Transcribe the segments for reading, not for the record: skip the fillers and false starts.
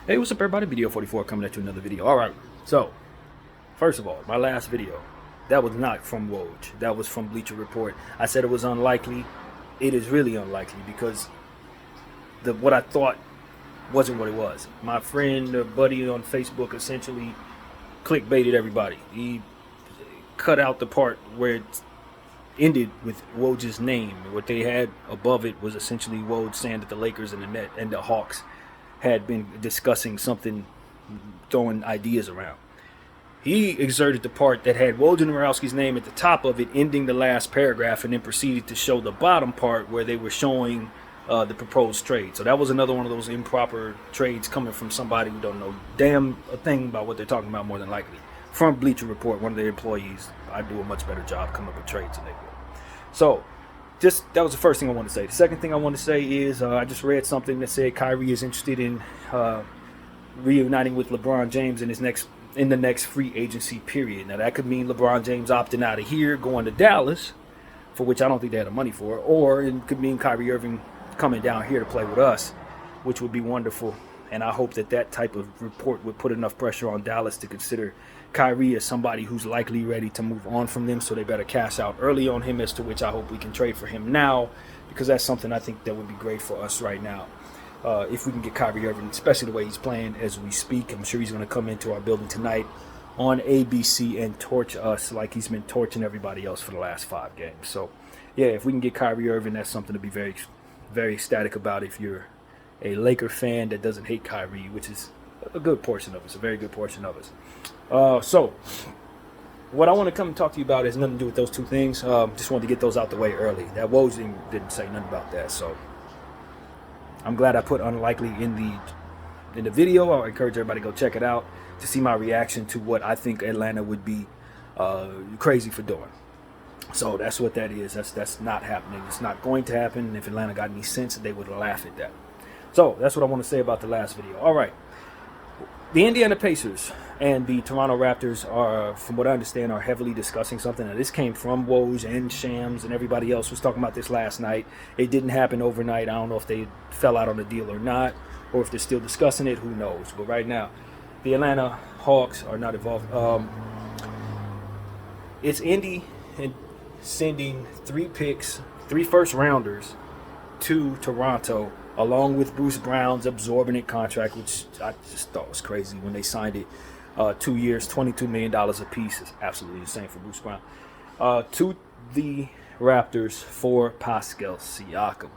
Hey, what's up everybody? Video 44 coming at you another video. Alright, so, first of all, my last video, that was not from Woj. That was from Bleacher Report. I said it was unlikely. It is really unlikely because what I thought wasn't what it was. My friend, or buddy on Facebook essentially clickbaited everybody. He cut out the part where it ended with Woj's name. What they had above it was essentially Woj saying that the Lakers and the Hawks had been discussing something, throwing ideas around. He exerted the part that had Wojnarowski's name at the top of it, ending the last paragraph, and then proceeded to show the bottom part where they were showing the proposed trade. So that was another one of those improper trades coming from somebody who don't know damn a thing about what they're talking about, more than likely. From Bleacher Report, one of their employees. I do a much better job coming up with trades than they will. So, that was the first thing I want to say. The second thing I want to say is I just read something that said Kyrie is interested in reuniting with LeBron James in the next free agency period. Now that could mean LeBron James opting out of here, going to Dallas, for which I don't think they had the money for, or it could mean Kyrie Irving coming down here to play with us, which would be wonderful. And I hope that type of report would put enough pressure on Dallas to consider Kyrie as somebody who's likely ready to move on from them, so they better cash out early on him, as to which I hope we can trade for him now, because that's something I think that would be great for us right now. If we can get Kyrie Irving, especially the way he's playing as we speak. I'm sure he's going to come into our building tonight on ABC and torch us like he's been torching everybody else for the last 5 games. So, yeah, if we can get Kyrie Irving, that's something to be very, very ecstatic about if you're a Laker fan that doesn't hate Kyrie, which is a good portion of us, a very good portion of us. So, what I want to come and talk to you about has nothing to do with those two things. Just wanted to get those out the way early. That Woj didn't say nothing about that, so I'm glad I put unlikely in the video. I encourage everybody to go check it out to see my reaction to what I think Atlanta would be crazy for doing. So that's what that is. That's not happening. It's not going to happen. If Atlanta got any sense, they would laugh at that. So that's what I want to say about the last video. All right. The Indiana Pacers and the Toronto Raptors are, from what I understand, are heavily discussing something. Now, this came from Woj and Shams and everybody else was talking about this last night. It didn't happen overnight. I don't know if they fell out on the deal or not, or if they're still discussing it. Who knows? But right now, the Atlanta Hawks are not involved. It's Indy and sending 3 first rounders to Toronto, along with Bruce Brown's absorbent contract, which I just thought was crazy when they signed it. 2 years, $22 million apiece is absolutely insane for Bruce Brown. To the Raptors for Pascal Siakam.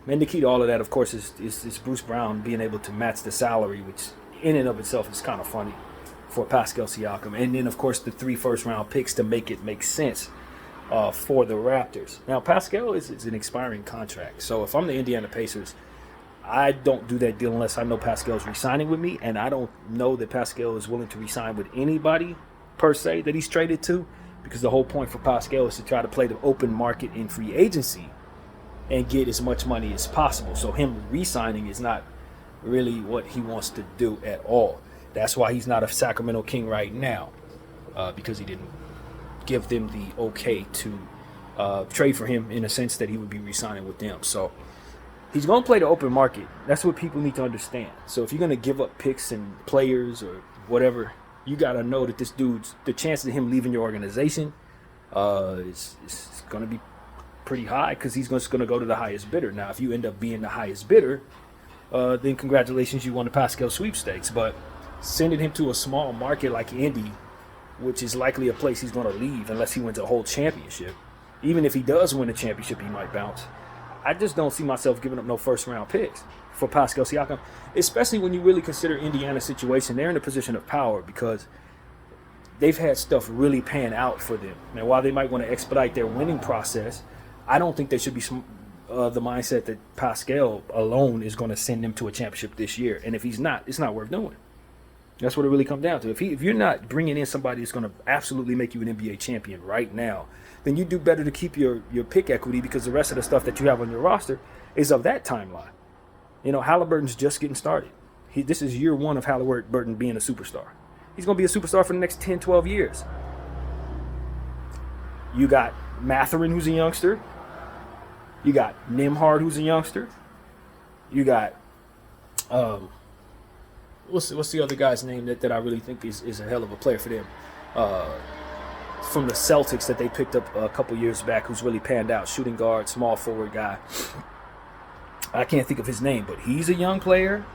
And the key to all of that, of course, is Bruce Brown being able to match the salary, which in and of itself is kind of funny for Pascal Siakam. And then, of course, the 3 first-round picks to make it make sense for the Raptors. Now, Pascal is an expiring contract. So if I'm the Indiana Pacers, I don't do that deal unless I know Pascal's re-signing with me, and I don't know that Pascal is willing to re-sign with anybody, per se, that he's traded to, because the whole point for Pascal is to try to play the open market in free agency and get as much money as possible. So him re-signing is not really what he wants to do at all. That's why he's not a Sacramento King right now, because he didn't give them the okay to trade for him, in a sense that he would be re-signing with them. So he's going to play the open market. That's what people need to understand. So if you're going to give up picks and players or whatever, you got to know that the chances of him leaving your organization is going to be pretty high, because he's just going to go to the highest bidder. Now, if you end up being the highest bidder, then congratulations, you won the Pascal sweepstakes. But sending him to a small market like Indy, which is likely a place he's going to leave unless he wins a whole championship. Even if he does win a championship, he might bounce. I just don't see myself giving up no first-round picks for Pascal Siakam, especially when you really consider Indiana's situation. They're in a position of power because they've had stuff really pan out for them. Now, while they might want to expedite their winning process, I don't think they should be the mindset that Pascal alone is going to send them to a championship this year. And if he's not, it's not worth doing. That's what it really comes down to. If you're not bringing in somebody that's going to absolutely make you an NBA champion right now, then you do better to keep your pick equity, because the rest of the stuff that you have on your roster is of that timeline. You know, Halliburton's just getting started. This is year 1 of Halliburton being a superstar. He's going to be a superstar for the next 10, 12 years. You got Mathurin, who's a youngster. You got Nembhard, who's a youngster. You got Um, what's the other guy's name that I really think is a hell of a player for them? Uh, from the Celtics that they picked up a couple years back, who's really panned out, shooting guard, small forward guy. I can't think of his name, but he's a young player.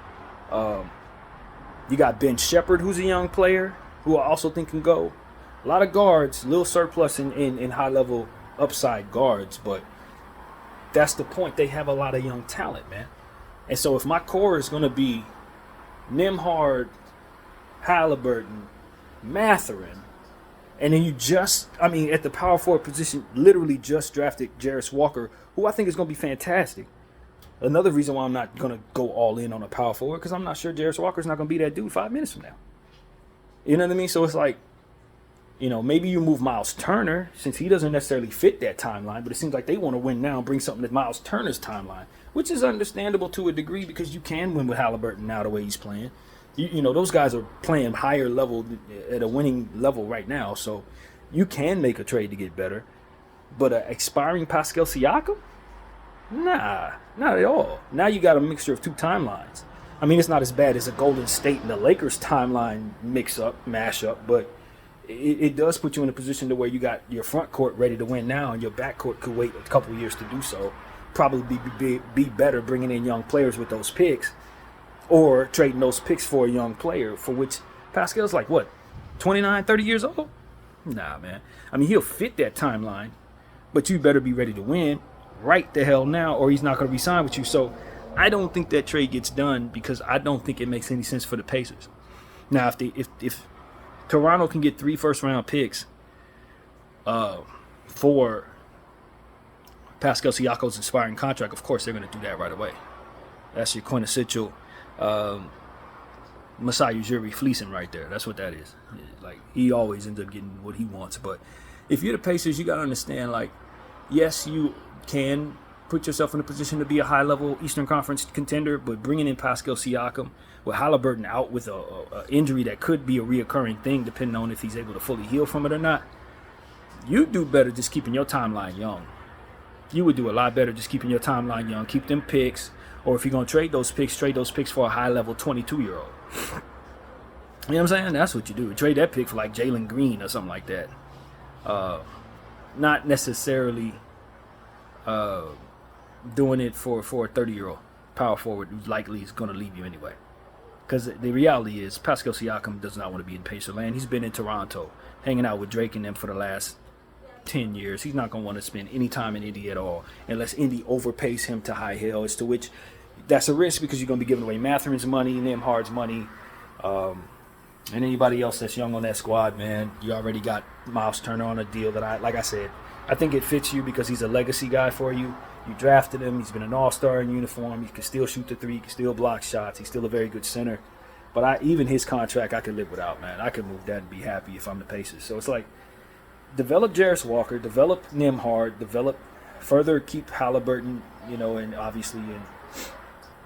You got Ben Shepherd, who's a young player, who I also think can go. A lot of guards, little surplus in high-level upside guards, but that's the point. They have a lot of young talent, man. And so if my core is going to be Nembhard, Halliburton, Mathurin, and then at the power forward position, literally just drafted Jarris Walker, who I think is going to be fantastic. Another reason why I'm not going to go all in on a power forward, because I'm not sure Jarris Walker's not going to be that dude 5 minutes from now. You know what I mean? So it's like, maybe you move Miles Turner, since he doesn't necessarily fit that timeline, but it seems like they want to win now and bring something to Miles Turner's timeline, which is understandable to a degree because you can win with Halliburton now the way he's playing. Those guys are playing higher level at a winning level right now, so you can make a trade to get better. But expiring Pascal Siakam? Nah, not at all. Now you got a mixture of two timelines. I mean, it's not as bad as a Golden State and the Lakers timeline mash-up, but it does put you in a position to where you got your front court ready to win now, and your back court could wait a couple of years to do so. Probably be better bringing in young players with those picks, or trading those picks for a young player, for which Pascal's like, 29, 30 years old? Nah, man. I mean, he'll fit that timeline, but you better be ready to win right the hell now, or he's not going to re-sign with you. So I don't think that trade gets done because I don't think it makes any sense for the Pacers. Now, if Toronto can get 3 first-round picks for Pascal Siakam's expiring contract, of course they're going to do that right away. That's your quintessential Masai Ujiri fleecing right there. That's what that is. Like, he always ends up getting what he wants. But if you're the Pacers, you got to understand, like, yes, you can put yourself in a position to be a high-level Eastern Conference contender, but bringing in Pascal Siakam with Halliburton out with a injury that could be a reoccurring thing depending on if he's able to fully heal from it or not, you do better just keeping your timeline young. You would do a lot better just keeping your timeline young. Keep them picks, or if you're going to trade those picks for a high-level 22-year-old. You know what I'm saying? That's what you do. Trade that pick for like Jalen Green or something like that. Not necessarily doing it for a 30-year-old power forward who likely is going to leave you anyway. Because the reality is Pascal Siakam does not want to be in Pacer land. He's been in Toronto hanging out with Drake and them for the last 10 years. He's not going to want to spend any time in Indy at all unless Indy overpays him to high hell, as to which that's a risk because you're going to be giving away Mathurin's money, Nembhard's money, and anybody else that's young on that squad, man. You already got Miles Turner on a deal that like I said, I think it fits you because he's a legacy guy for you. You drafted him. He's been an all-star in uniform. He can still shoot the three. He can still block shots. He's still a very good center. But even his contract, I could live without, man. I could move that and be happy if I'm the Pacers. So it's like, develop Jarris Walker, develop Nembhard, keep Halliburton, and obviously, and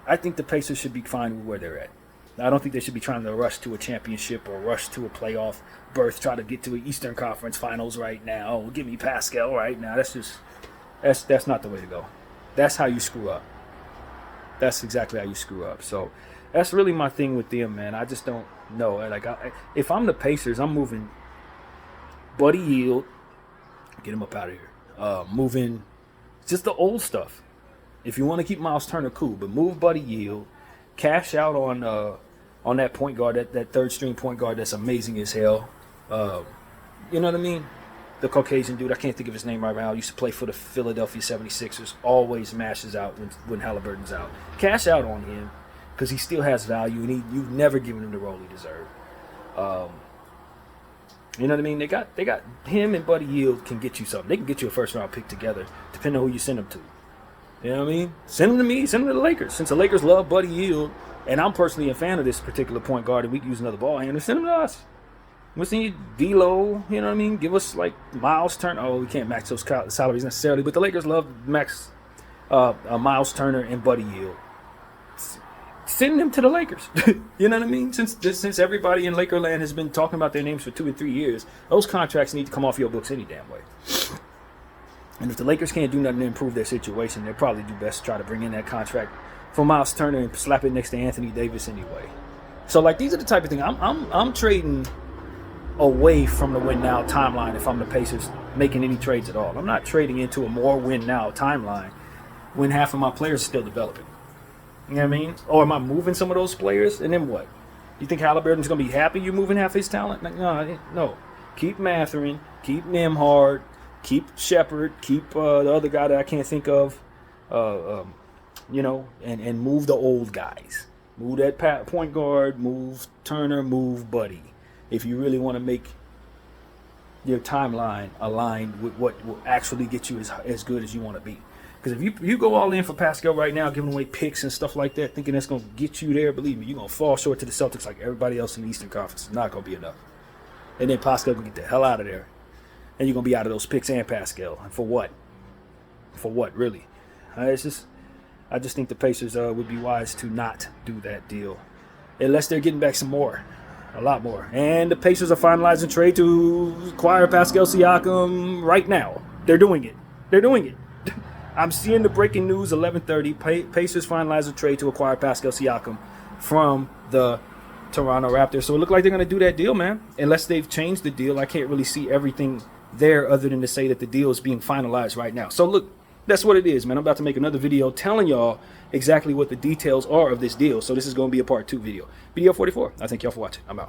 I think the Pacers should be fine with where they're at. I don't think they should be trying to rush to a championship or rush to a playoff berth, try to get to an Eastern Conference Finals right now. Oh, give me Pascal right now. That's not the way to go. That's how you screw up. That's exactly how you screw up. So that's really my thing with them, man. I just don't know. Like, if I'm the Pacers, I'm moving Buddy Hield, get him up out of here. Moving just the old stuff. If you want to keep Miles Turner, cool, but move Buddy Hield, cash out on that point guard, that third string point guard that's amazing as hell. You know what I mean? The Caucasian dude, I can't think of his name right now, used to play for the Philadelphia 76ers, always mashes out when Halliburton's out. Cash out on him because he still has value, and you've never given him the role he deserved. You know what I mean? They got him and Buddy Hield can get you something. They can get you a first-round pick together, depending on who you send them to. You know what I mean? Send them to me. Send them to the Lakers. Since the Lakers love Buddy Hield, and I'm personally a fan of this particular point guard, and we can use another ball handler, send them to us. We'll send you D-Lo, you know what I mean? Give us, like, Miles Turner. Oh, we can't max those salaries necessarily, but the Lakers love Max Miles Turner and Buddy Hield. Send them to the Lakers. You know what I mean? Since everybody in Lakerland has been talking about their names for 2 and 3 years, those contracts need to come off your books any damn way. And if the Lakers can't do nothing to improve their situation, they'll probably do best to try to bring in that contract for Miles Turner and slap it next to Anthony Davis anyway. So like these are the type of thing I'm trading away from the win now timeline if I'm the Pacers making any trades at all. I'm not trading into a more win now timeline when half of my players are still developing. You know what I mean? Or am I moving some of those players and then what? You think Halliburton's gonna be happy you moving half his talent? No. Keep Mathurin, keep Nembhard, keep Shepard, keep the other guy that I can't think of, you know, and move the old guys. Move that point guard, move Turner, move Buddy. If you really want to make your timeline aligned with what will actually get you as good as you want to be. Because if you go all in for Pascal right now, giving away picks and stuff like that, thinking that's going to get you there, believe me, you're going to fall short to the Celtics like everybody else in the Eastern Conference. It's not going to be enough. And then Pascal going to get the hell out of there. And you're going to be out of those picks and Pascal. And for what? For what, really? I just think the Pacers would be wise to not do that deal. Unless they're getting back some more. A lot more. And the Pacers are finalizing trade to acquire Pascal Siakam right now. They're doing it. They're doing it. I'm seeing the breaking news, 11:30. Pacers finalize a trade to acquire Pascal Siakam from the Toronto Raptors. So it looks like they're going to do that deal, man. Unless they've changed the deal, I can't really see everything there other than to say that the deal is being finalized right now. So look, that's what it is, man. I'm about to make another video telling y'all exactly what the details are of this deal. So this is going to be a part 2 video. Video 44. I thank y'all for watching. I'm out.